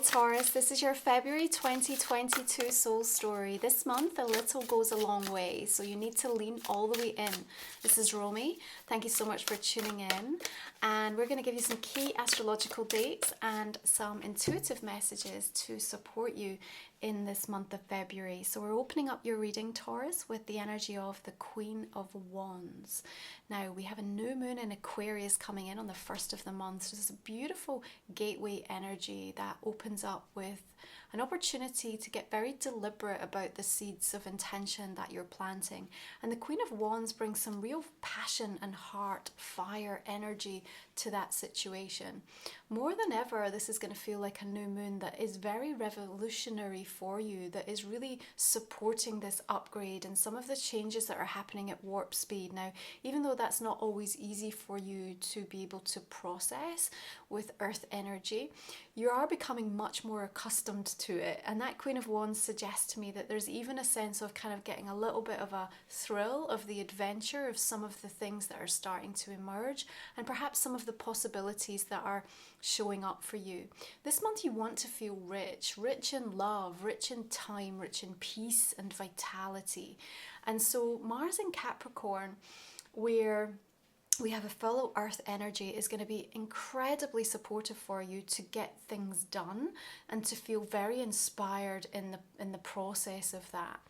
Taurus, this is your February 2022 soul story. This month a little goes a long way, so you need to lean all the way in. This is Romy. Thank you so much for tuning in, and we're going to give you some key astrological dates and some intuitive messages to support you in this month of February. So we're opening up your reading, Taurus, with the energy of the Queen of Wands. Now we have a new moon in Aquarius coming in on the 1st of the month, so this is a beautiful gateway energy that opens up with an opportunity to get very deliberate about the seeds of intention that you're planting. And the Queen of Wands brings some real passion and heart, fire, energy to that situation. More than ever, this is going to feel like a new moon that is very revolutionary for you, that is really supporting this upgrade and some of the changes that are happening at warp speed. Now, even though that's not always easy for you to be able to process with earth energy, you are becoming much more accustomed to it. And that Queen of Wands suggests to me that there's even a sense of kind of getting a little bit of a thrill of the adventure of some of the things that are starting to emerge, and perhaps some of the possibilities that are showing up for you. This month you want to feel rich in love, rich in time, rich in peace and vitality. And so Mars in Capricorn, where we have a fellow earth energy, is going to be incredibly supportive for you to get things done and to feel very inspired in the process of that.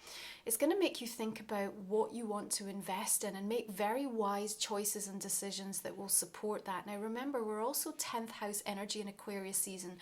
It's going to make you think about what you want to invest in and make very wise choices and decisions that will support that. Now remember, we're also 10th house energy in Aquarius season,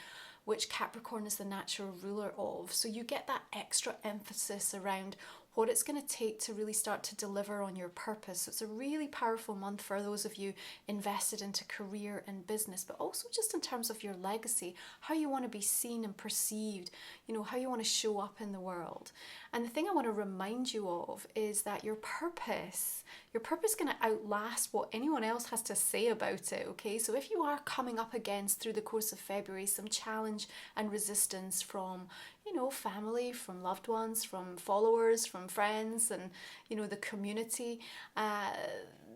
which Capricorn is the natural ruler of. So you get that extra emphasis around what it's going to take to really start to deliver on your purpose. So it's a really powerful month for those of you invested into career and business, but also just in terms of your legacy, how you want to be seen and perceived, you know, how you want to show up in the world. And the thing I want to remind you of is that your purpose is going to outlast what anyone else has to say about it, okay? So if you are coming up against, through the course of February, some challenge and resistance from, you know, family, from loved ones, from followers, from friends, and, you know, the community,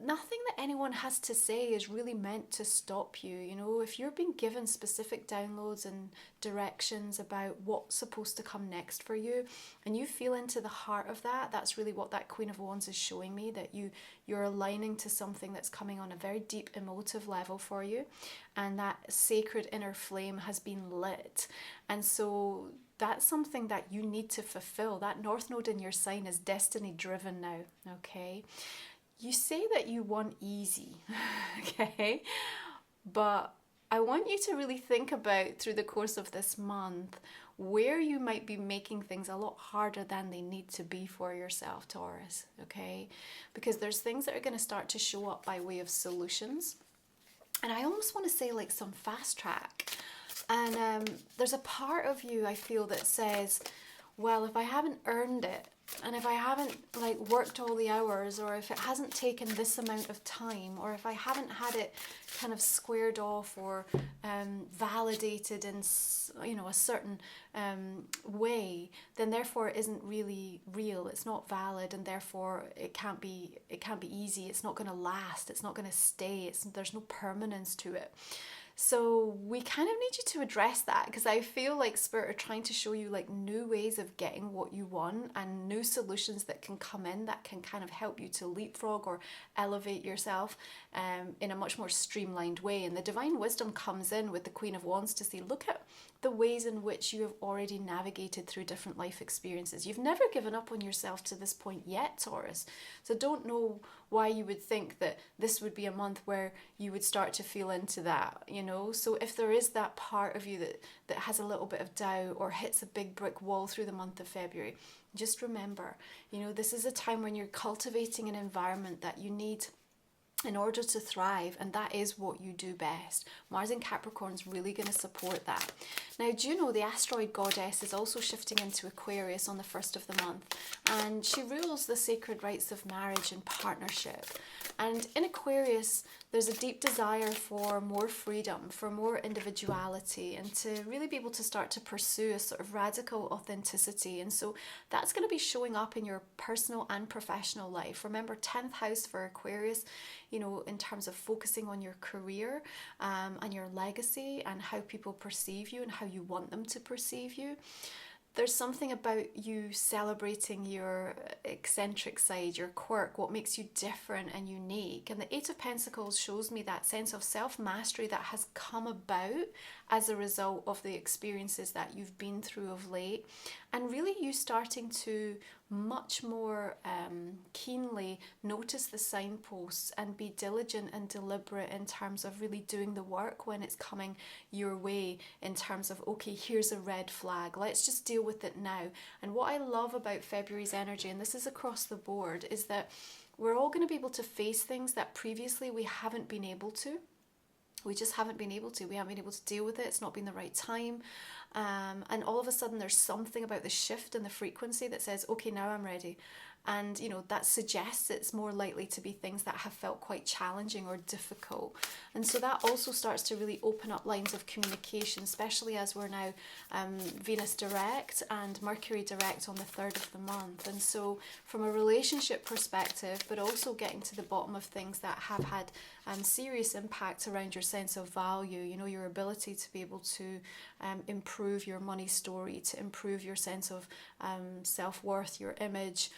nothing that anyone has to say is really meant to stop you. You know, if you're being given specific downloads and directions about what's supposed to come next for you, and you feel into the heart of that, that's really what that Queen of Wands is showing me, that you're aligning to something that's coming on a very deep emotive level for you, and that sacred inner flame has been lit. And so that's something that you need to fulfill. That North Node in your sign is destiny driven now, okay? You say that you want easy, okay? But I want you to really think about, through the course of this month, where you might be making things a lot harder than they need to be for yourself, Taurus, okay? Because there's things that are going to start to show up by way of solutions. And I almost want to say like some fast track. And there's a part of you, I feel, that says, well, if I haven't earned it, and if I haven't like worked all the hours, or if it hasn't taken this amount of time, or if I haven't had it kind of squared off or validated in, you know, a certain way, then therefore it isn't really real. It's not valid, and therefore it can't be easy. It's not going to last. It's not going to stay. There's no permanence to it. So we kind of need you to address that, because I feel like Spirit are trying to show you like new ways of getting what you want, and new solutions that can come in that can kind of help you to leapfrog or elevate yourself in a much more streamlined way. And the divine wisdom comes in with the Queen of Wands to say, look at the ways in which you have already navigated through different life experiences. You've never given up on yourself to this point yet, Taurus. So don't know why you would think that this would be a month where you would start to feel into that, you know? So if there is that part of you that has a little bit of doubt or hits a big brick wall through the month of February, just remember, you know, this is a time when you're cultivating an environment that you need in order to thrive, and that is what you do best. Mars in Capricorn is really going to support that. Now, Juno, the asteroid goddess, is also shifting into Aquarius on the 1st of the month, and she rules the sacred rites of marriage and partnership. And in Aquarius, There's a deep desire for more freedom, for more individuality, and to really be able to start to pursue a sort of radical authenticity. And so that's going to be showing up in your personal and professional life. Remember, 10th house for Aquarius, you know, in terms of focusing on your career and your legacy and how people perceive you and how you want them to perceive you. There's something about you celebrating your eccentric side, your quirk, what makes you different and unique. And the Eight of Pentacles shows me that sense of self-mastery that has come about as a result of the experiences that you've been through of late. And really you starting to much more keenly notice the signposts and be diligent and deliberate in terms of really doing the work when it's coming your way, in terms of, okay, here's a red flag, let's just deal with it now. And what I love about February's energy, and this is across the board, is that we're all going to be able to face things that previously we haven't been able to. We just haven't been able to. We haven't been able to deal with it. It's not been the right time. And all of a sudden there's something about the shift in the frequency that says, okay, now I'm ready. And, you know, that suggests it's more likely to be things that have felt quite challenging or difficult. And so that also starts to really open up lines of communication, especially as we're now Venus direct and Mercury direct on the 3rd of the month. And so from a relationship perspective, but also getting to the bottom of things that have had serious impact around your sense of value, you know, your ability to be able to improve your money story, to improve your sense of self-worth, your image,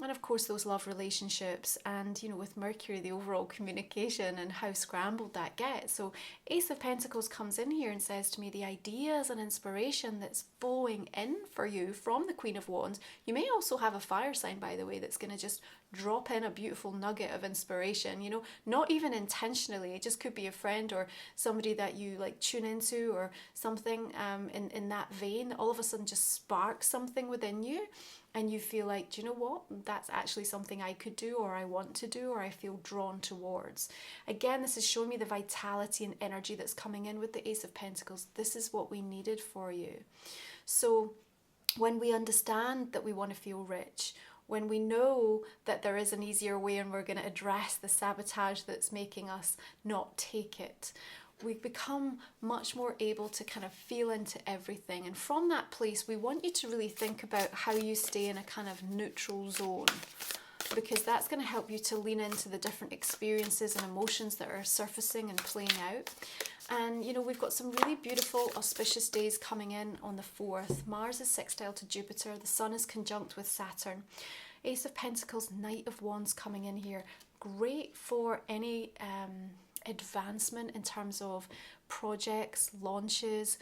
and of course those love relationships, and you know, with Mercury, the overall communication and how scrambled that gets. So Ace of Pentacles comes in here and says to me, the ideas and inspiration that's flowing in for you from the Queen of Wands. You may also have a fire sign, by the way, that's going to just drop in a beautiful nugget of inspiration, you know, not even intentionally. It just could be a friend or somebody that you like tune into, or something in that vein, all of a sudden just sparks something within you. And you feel like, do you know what? That's actually something I could do, or I want to do, or I feel drawn towards. Again, this is showing me the vitality and energy that's coming in with the Ace of Pentacles. This is what we needed for you. So when we understand that we want to feel rich, when we know that there is an easier way and we're going to address the sabotage that's making us not take it, we become much more able to kind of feel into everything. And from that place, we want you to really think about how you stay in a kind of neutral zone, because that's going to help you to lean into the different experiences and emotions that are surfacing and playing out. And you know, we've got some really beautiful auspicious days coming in on the 4th. Mars is sextile to Jupiter, the Sun is conjunct with Saturn. Ace of Pentacles, Knight of Wands coming in here. Great for any advancement in terms of projects, launches,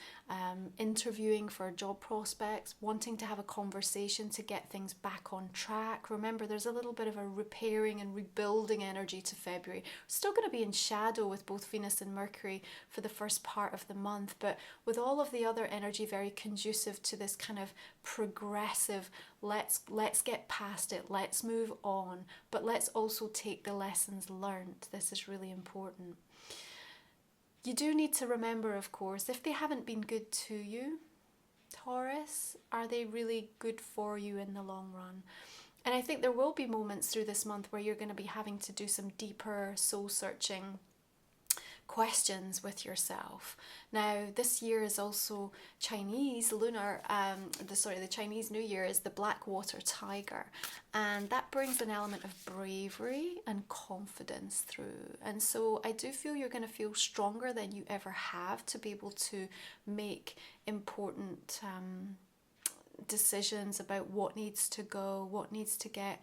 interviewing for job prospects, wanting to have a conversation to get things back on track. Remember, there's a little bit of a repairing and rebuilding energy to February. We're still going to be in shadow with both Venus and Mercury for the first part of the month, but with all of the other energy very conducive to this kind of progressive, let's get past it, let's move on, but let's also take the lessons learned. This is really important. You do need to remember, of course, if they haven't been good to you, Taurus, are they really good for you in the long run? And I think there will be moments through this month where you're going to be having to do some deeper soul-searching questions with yourself. Now, this year is also Chinese lunar, the Chinese New Year is the Black Water Tiger, and that brings an element of bravery and confidence through. And so I do feel you're going to feel stronger than you ever have to be able to make important decisions about what needs to go, what needs to get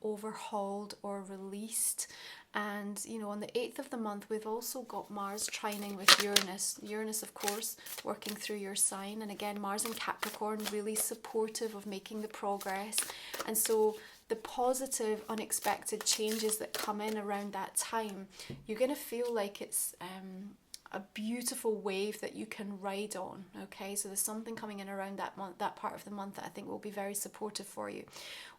overhauled or released. And you know, on the 8th of the month, we've also got Mars trining with Uranus. Uranus, of course, working through your sign. And again, Mars in Capricorn, really supportive of making the progress. And so the positive, unexpected changes that come in around that time, you're going to feel like it's a beautiful wave that you can ride on. Okay, so there's something coming in around that month, that part of the month, that I think will be very supportive for you.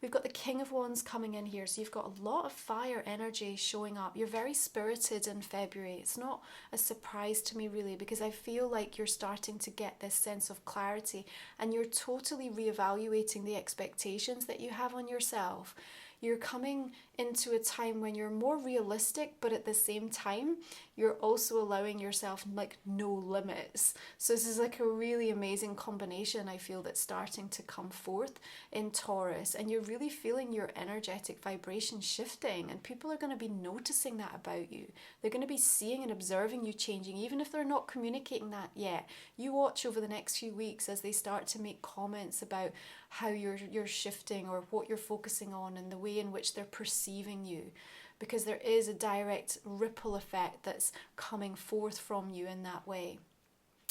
We've got the King of Wands coming in here, so you've got a lot of fire energy showing up. You're very spirited in February. It's not a surprise to me really, because I feel like you're starting to get this sense of clarity, and you're totally reevaluating the expectations that you have on yourself. You're coming into a time when you're more realistic, but at the same time, you're also allowing yourself like no limits. So this is like a really amazing combination, I feel, that's starting to come forth in Taurus, and you're really feeling your energetic vibration shifting, and people are going to be noticing that about you. They're going to be seeing and observing you changing, even if they're not communicating that yet. You watch over the next few weeks as they start to make comments about how you're shifting or what you're focusing on and the way in which they're perceiving you, because there is a direct ripple effect that's coming forth from you in that way.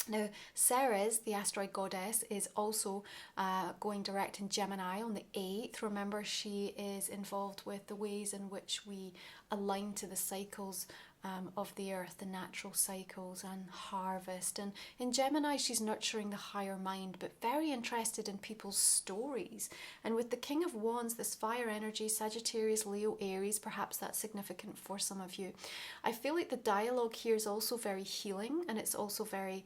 Now, Ceres, the asteroid goddess, is also going direct in Gemini on the 8th. Remember, she is involved with the ways in which we align to the cycles of the earth, the natural cycles and harvest. And in Gemini, she's nurturing the higher mind, but very interested in people's stories. And with the King of Wands, this fire energy, Sagittarius, Leo, Aries, perhaps that's significant for some of you. I feel like the dialogue here is also very healing, and it's also very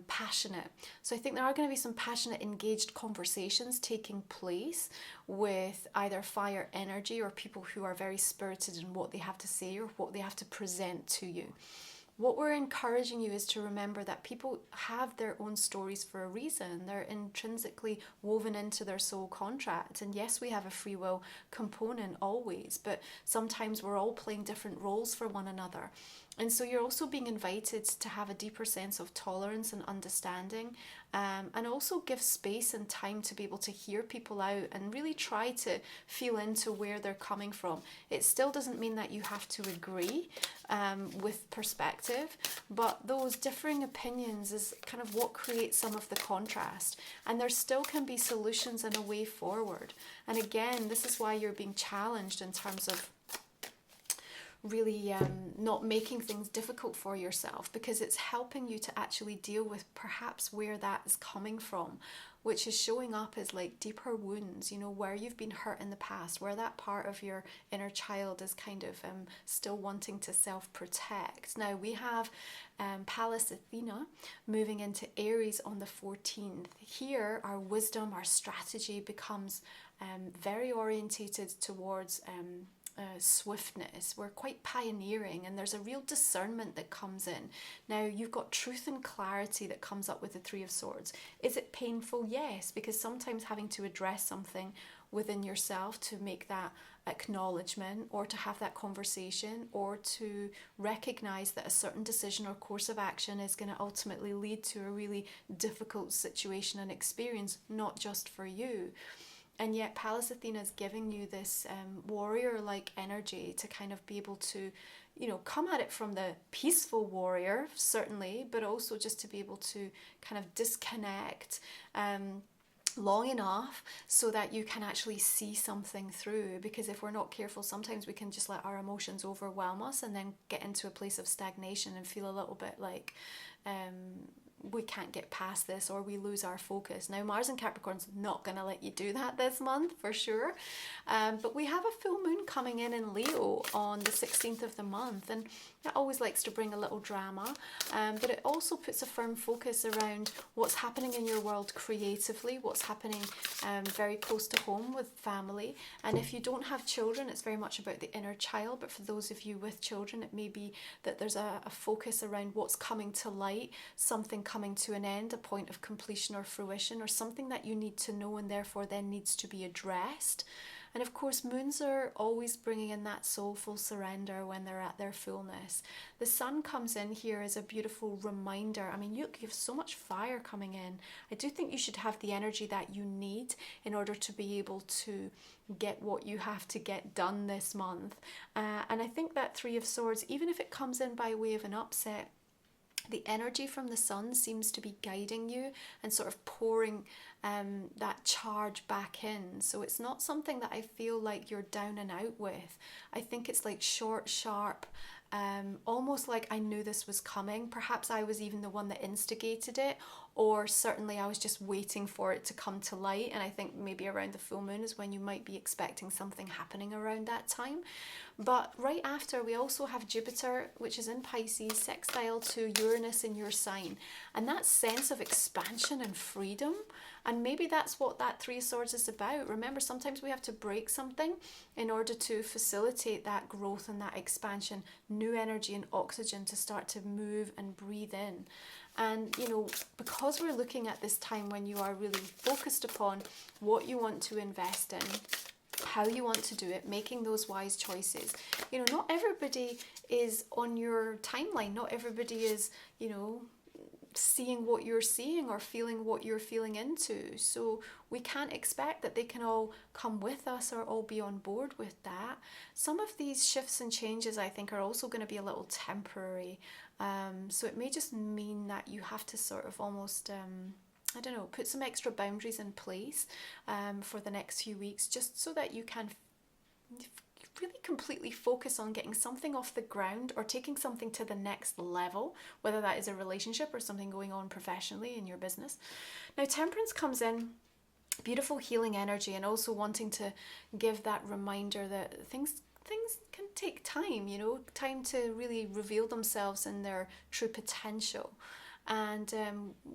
passionate. So I think there are going to be some passionate, engaged conversations taking place with either fire energy or people who are very spirited in what they have to say or what they have to present to you. What we're encouraging you is to remember that people have their own stories for a reason. They're intrinsically woven into their soul contract. And yes, we have a free will component always, but sometimes we're all playing different roles for one another. And so you're also being invited to have a deeper sense of tolerance and understanding, and also give space and time to be able to hear people out and really try to feel into where they're coming from. It still doesn't mean that you have to agree with perspective, but those differing opinions is kind of what creates some of the contrast. And there still can be solutions and a way forward. And again, this is why you're being challenged in terms of really not making things difficult for yourself, because it's helping you to actually deal with perhaps where that is coming from, which is showing up as like deeper wounds, you know, where you've been hurt in the past, where that part of your inner child is kind of still wanting to self-protect. Now we have Pallas Athena moving into Aries on the 14th. Here our wisdom, our strategy becomes very orientated towards swiftness. We're quite pioneering, and there's a real discernment that comes in. Now you've got truth and clarity that comes up with the Three of Swords. Is it painful? Yes, because sometimes having to address something within yourself to make that acknowledgement, or to have that conversation, or to recognize that a certain decision or course of action is going to ultimately lead to a really difficult situation and experience, not just for you. And yet Pallas Athena is giving you this warrior-like energy to kind of be able to, you know, come at it from the peaceful warrior, certainly, but also just to be able to kind of disconnect long enough so that you can actually see something through. Because if we're not careful, sometimes we can just let our emotions overwhelm us and then get into a place of stagnation and feel a little bit like we can't get past this, or we lose our focus. Now Mars in Capricorn's not going to let you do that this month for sure, but we have a full moon coming in Leo on the 16th of the month, and that always likes to bring a little drama, but it also puts a firm focus around what's happening in your world creatively, what's happening very close to home with family. And if you don't have children, it's very much about the inner child, but for those of you with children, it may be that there's a focus around what's coming to light, something coming to an end, a point of completion or fruition, or something that you need to know and therefore then needs to be addressed. And of course, moons are always bringing in that soulful surrender when they're at their fullness. The sun comes in here as a beautiful reminder. I mean, you have so much fire coming in. I do think you should have the energy that you need in order to be able to get what you have to get done this month. And I think that Three of Swords, even if it comes in by way of an upset, the energy from the sun seems to be guiding you and sort of pouring that charge back in. So it's not something that I feel like you're down and out with. I think it's like short, sharp, almost like I knew this was coming. Perhaps I was even the one that instigated it, or certainly I was just waiting for it to come to light. And I think maybe around the full moon is when you might be expecting something happening around that time. But right after, we also have Jupiter, which is in Pisces, sextile to Uranus in your sign. And that sense of expansion and freedom. And maybe that's what that Three of Swords is about. Remember, sometimes we have to break something in order to facilitate that growth and that expansion, new energy and oxygen to start to move and breathe in. And, you know, because we're looking at this time when you are really focused upon what you want to invest in, how you want to do it, making those wise choices. You know, not everybody is on your timeline. Not everybody is, you know, seeing what you're seeing or feeling what you're feeling into. So we can't expect that they can all come with us or all be on board with that. Some of these shifts and changes, I think, are also going to be a little temporary. So it may just mean that you have to sort of almost I don't know, put some extra boundaries in place for the next few weeks, just so that you can really completely focus on getting something off the ground or taking something to the next level, whether that is a relationship or something going on professionally in your business. Now, Temperance comes in, beautiful healing energy, and also wanting to give that reminder that things can take time, you know, time to really reveal themselves in their true potential. And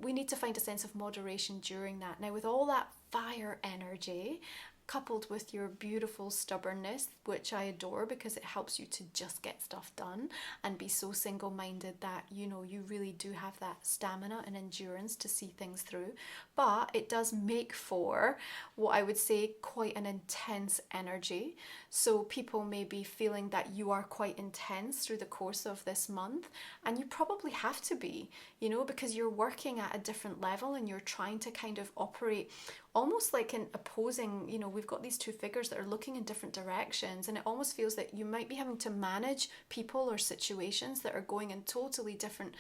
we need to find a sense of moderation during that. Now, with all that fire energy, coupled with your beautiful stubbornness, which I adore because it helps you to just get stuff done and be so single-minded that, you know, you really do have that stamina and endurance to see things through. But it does make for what I would say quite an intense energy. So people may be feeling that you are quite intense through the course of this month, and you probably have to be, you know, because you're working at a different level and you're trying to kind of operate almost like an opposing, you know, we've got these two figures that are looking in different directions, and it almost feels that you might be having to manage people or situations that are going in totally different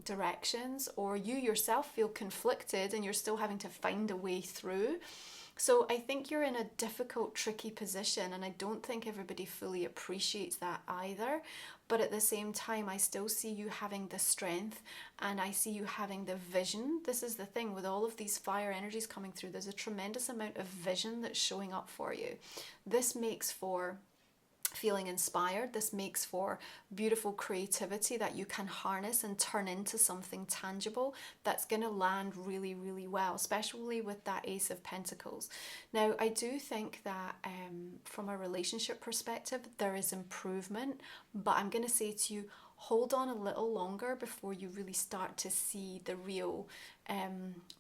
directions, or you yourself feel conflicted and you're still having to find a way through. So I think you're in a difficult, tricky position, and I don't think everybody fully appreciates that either. But at the same time, I still see you having the strength, and I see you having the vision. This is the thing with all of these fire energies coming through. There's a tremendous amount of vision that's showing up for you. This makes for feeling inspired. This makes for beautiful creativity that you can harness and turn into something tangible that's going to land really, really well, especially with that Ace of Pentacles. Now, I do think that from a relationship perspective, there is improvement, but I'm going to say to you, hold on a little longer before you really start to see the real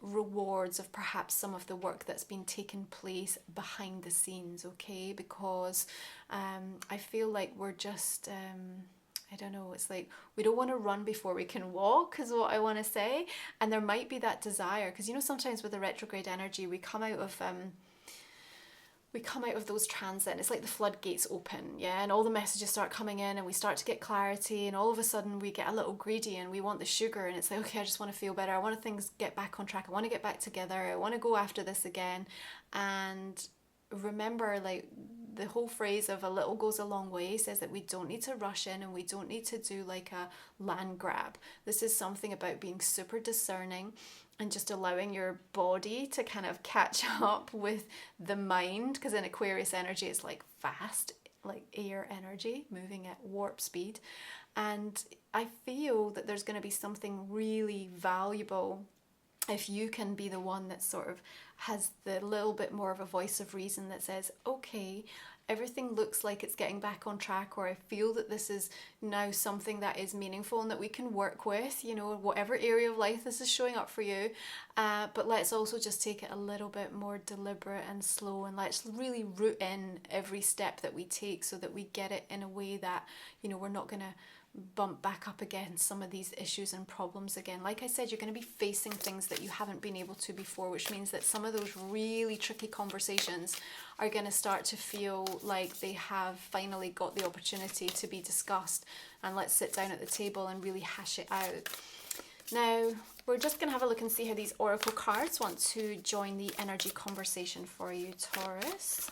rewards of perhaps some of the work that's been taking place behind the scenes, okay? Because I feel like we're just, I don't know, it's like we don't want to run before we can walk is what I want to say. And there might be that desire, because, you know, sometimes with the retrograde energy, we come out of those transits, and it's like the floodgates open, yeah, and all the messages start coming in, and we start to get clarity, and all of a sudden we get a little greedy and we want the sugar, and it's like, okay, I just want to feel better, I want things get back on track, I want to get back together, I want to go after this again. And remember, like, the whole phrase of a little goes a long way says that we don't need to rush in, and we don't need to do like a land grab. This is something about being super discerning and just allowing your body to kind of catch up with the mind, because in Aquarius energy it's like fast, like air energy moving at warp speed. And I feel that there's going to be something really valuable if you can be the one that sort of has the little bit more of a voice of reason that says, okay, everything looks like it's getting back on track, or I feel that this is now something that is meaningful and that we can work with, you know, whatever area of life this is showing up for you. But let's also just take it a little bit more deliberate and slow, and let's really root in every step that we take so that we get it in a way that, you know, we're not going to bump back up against some of these issues and problems again. Like I said, you're going to be facing things that you haven't been able to before, which means that some of those really tricky conversations are going to start to feel like they have finally got the opportunity to be discussed, and let's sit down at the table and really hash it out. Now, we're just going to have a look and see how these oracle cards want to join the energy conversation for you, Taurus.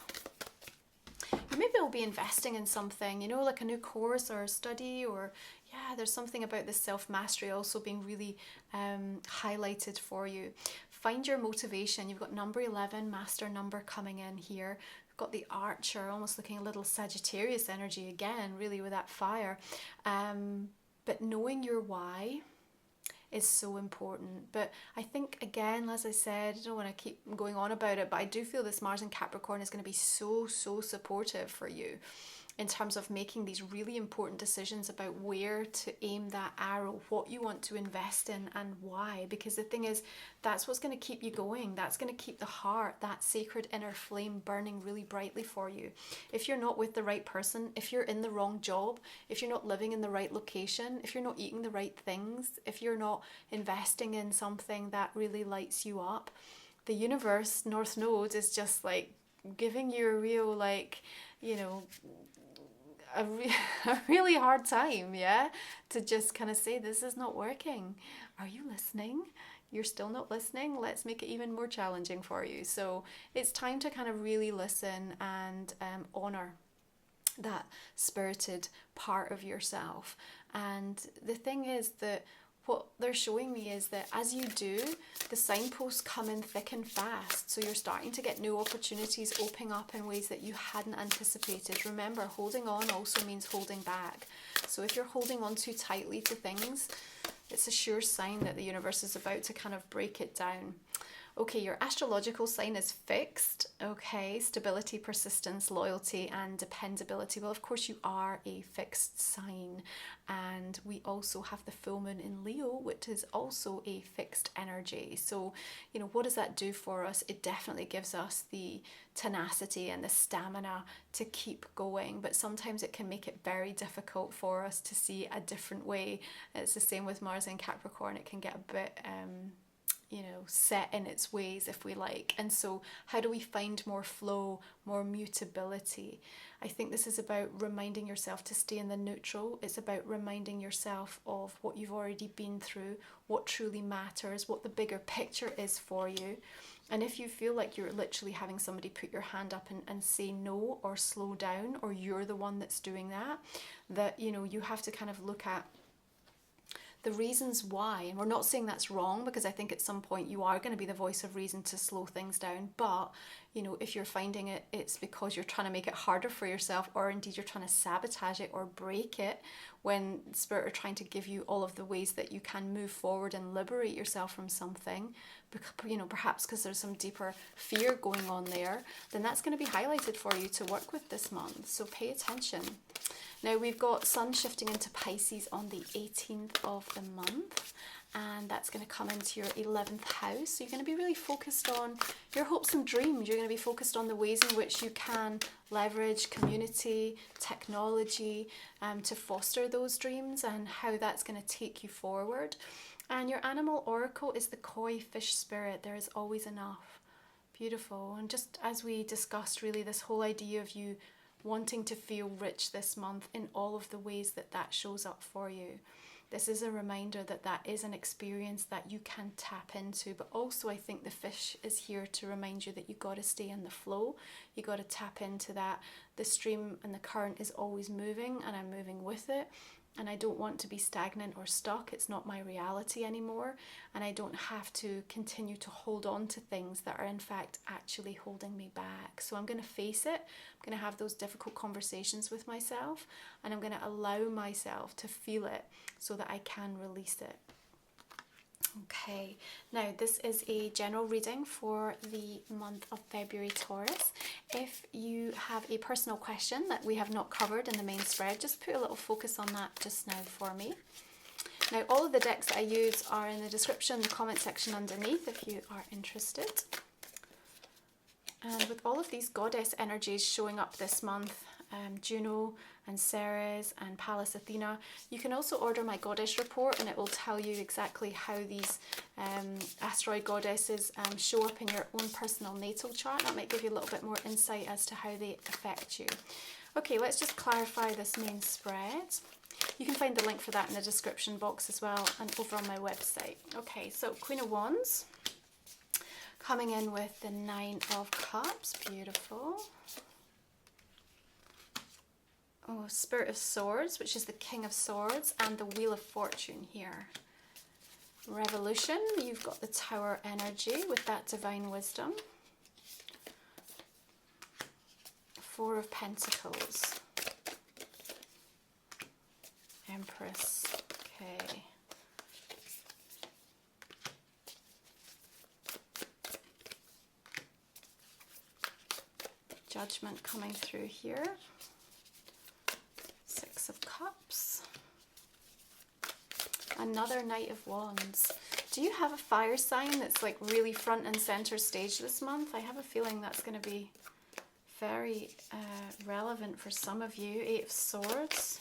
You maybe will be investing in something, you know, like a new course or a study, or Yeah, there's something about this self-mastery also being really highlighted for you. Find your motivation. You've got number 11, master number coming in here. We've got the archer, almost looking a little Sagittarius energy again, really with that fire. But knowing your why is so important. But I think, again, as I said, I don't want to keep going on about it, but I do feel this Mars in Capricorn is going to be so supportive for you in terms of making these really important decisions about where to aim that arrow, what you want to invest in and why. Because the thing is, that's what's going to keep you going. That's going to keep the heart, that sacred inner flame burning really brightly for you. If you're not with the right person, if you're in the wrong job, if you're not living in the right location, if you're not eating the right things, if you're not investing in something that really lights you up, the universe, North Node, is just like giving you a real, like, you know, a really hard time, yeah, to just kind of say, this is not working. Are you listening? You're still not listening? Let's make it even more challenging for you. So it's time to kind of really listen and honor that spirited part of yourself. And the thing is that what they're showing me is that as you do, the signposts come in thick and fast. So you're starting to get new opportunities opening up in ways that you hadn't anticipated. Remember, holding on also means holding back. So if you're holding on too tightly to things, it's a sure sign that the universe is about to kind of break it down. Okay, your astrological sign is fixed. Okay, stability, persistence, loyalty, and dependability. Well, of course, you are a fixed sign. And we also have the full moon in Leo, which is also a fixed energy. So, you know, what does that do for us? It definitely gives us the tenacity and the stamina to keep going. But sometimes it can make it very difficult for us to see a different way. It's the same with Mars in Capricorn. It can get a bit you know, set in its ways, if we like. And so how do we find more flow, more mutability? I think this is about reminding yourself to stay in the neutral. It's about reminding yourself of what you've already been through, what truly matters, what the bigger picture is for you. And if you feel like you're literally having somebody put your hand up and say no or slow down, or you're the one that's doing that, you know, you have to kind of look at the reasons why. And we're not saying that's wrong, because I think at some point you are going to be the voice of reason to slow things down. But, you know, if you're finding it's because you're trying to make it harder for yourself, or indeed you're trying to sabotage it or break it, when Spirit are trying to give you all of the ways that you can move forward and liberate yourself from something, you know, perhaps because there's some deeper fear going on there, then that's going to be highlighted for you to work with this month. So pay attention. Now we've got Sun shifting into Pisces on the 18th of the month, and that's going to come into your 11th house. So you're going to be really focused on your hopes and dreams. You're going to be focused on the ways in which you can leverage community, technology, to foster those dreams, and how that's going to take you forward. And your animal oracle is the koi fish spirit. There is always enough. Beautiful. And just as we discussed, really, this whole idea of you wanting to feel rich this month in all of the ways that that shows up for you. This is a reminder that that is an experience that you can tap into. But also I think the fish is here to remind you that you got to stay in the flow. You got to tap into that. The stream and the current is always moving, and I'm moving with it. And I don't want to be stagnant or stuck. It's not my reality anymore. And I don't have to continue to hold on to things that are in fact actually holding me back. So I'm going to face it. I'm going to have those difficult conversations with myself. And I'm going to allow myself to feel it so that I can release it. Okay, now this is a general reading for the month of February, Taurus. If you have a personal question that we have not covered in the main spread, just put a little focus on that just now for me. Now all of the decks that I use are in the description, the comment section underneath if you are interested. And with all of these goddess energies showing up this month, Juno and Ceres and Pallas Athena, you can also order my goddess report, and it will tell you exactly how these asteroid goddesses show up in your own personal natal chart. That might give you a little bit more insight as to how they affect you. Okay, let's just clarify this main spread. You can find the link for that in the description box as well, and over on my website. Okay, so Queen of Wands coming in with the Nine of Cups. Beautiful. Oh, Spirit of Swords, which is the King of Swords, and the Wheel of Fortune here. Revolution, you've got the Tower energy with that Divine Wisdom. Four of Pentacles. Empress, okay. Judgment coming through here. Six of Cups. Another Knight of Wands. Do you have a fire sign that's like really front and center stage this month? I have a feeling that's going to be very relevant for some of you. Eight of Swords.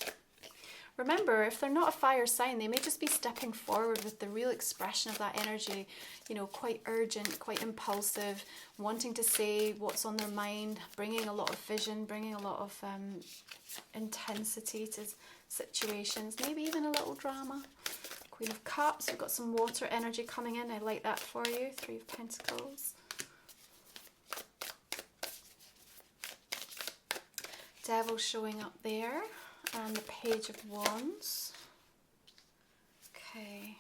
Remember, if they're not a fire sign, they may just be stepping forward with the real expression of that energy, you know, quite urgent, quite impulsive, wanting to say what's on their mind, bringing a lot of vision, bringing a lot of intensity to situations, maybe even a little drama. Queen of Cups, we've got some water energy coming in. I like that for you. Three of Pentacles. Devil showing up there. And the Page of Wands. Okay.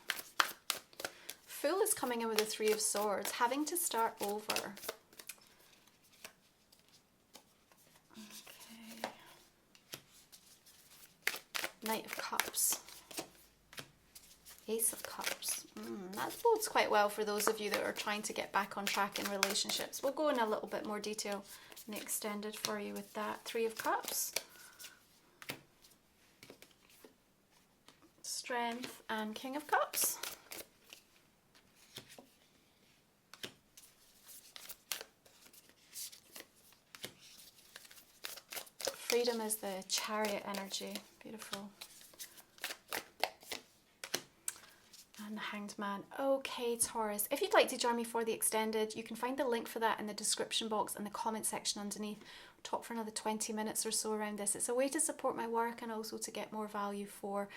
Fool is coming in with the Three of Swords, having to start over. Okay. Knight of Cups. Ace of Cups. That bodes quite well for those of you that are trying to get back on track in relationships. We'll go in a little bit more detail in the extended for you with that. Three of Cups. Strength and King of Cups. Freedom is the Chariot energy. Beautiful. And the Hanged Man. Okay, Taurus. If you'd like to join me for the extended, you can find the link for that in the description box and the comment section underneath. Talk for another 20 minutes or so around this. It's a way to support my work and also to get more value for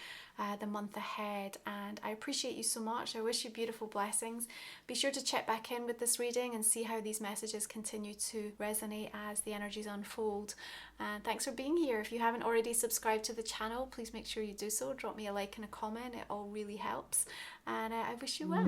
the month ahead, and I appreciate you so much. I wish you beautiful blessings. Be sure to check back in with this reading and see how these messages continue to resonate as the energies unfold. And thanks for being here. If you haven't already subscribed to the channel, please make sure you do so. Drop me a like and a comment. It all really helps, and I wish you well.